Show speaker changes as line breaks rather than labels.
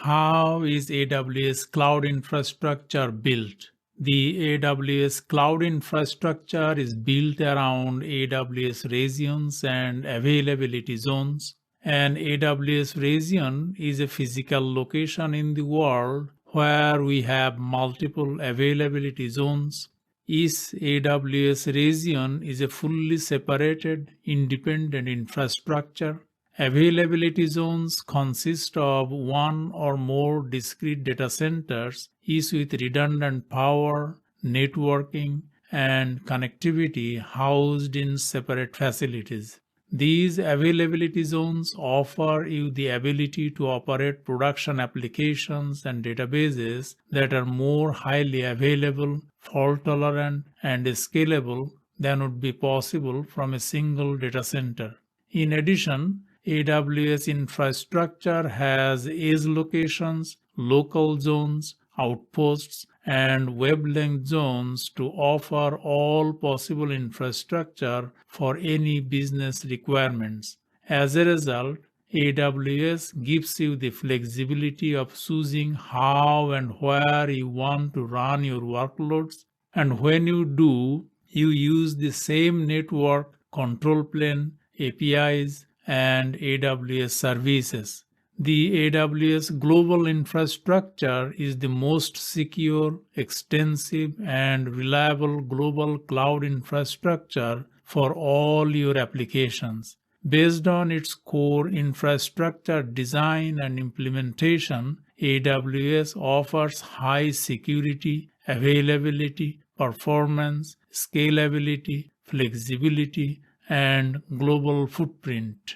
How is AWS Cloud infrastructure built? The AWS Cloud infrastructure is built around AWS regions and availability zones. An AWS region is a physical location in the world where we have multiple availability zones. Each AWS region is a fully separated, independent infrastructure. Availability zones consist of one or more discrete data centers, each with redundant power, networking, and connectivity housed in separate facilities. These availability zones offer you the ability to operate production applications and databases that are more highly available, fault-tolerant, and scalable than would be possible from a single data center. In addition, AWS infrastructure has edge locations, local zones, outposts, and wavelength zones to offer all possible infrastructure for any business requirements. As a result, AWS gives you the flexibility of choosing how and where you want to run your workloads, and when you do, you use the same network, control plane, APIs, and AWS services. The AWS global infrastructure is the most secure, extensive, and reliable global cloud infrastructure for all your applications. Based on its core infrastructure design and implementation, AWS offers high security, availability, performance, scalability, flexibility, and global footprint.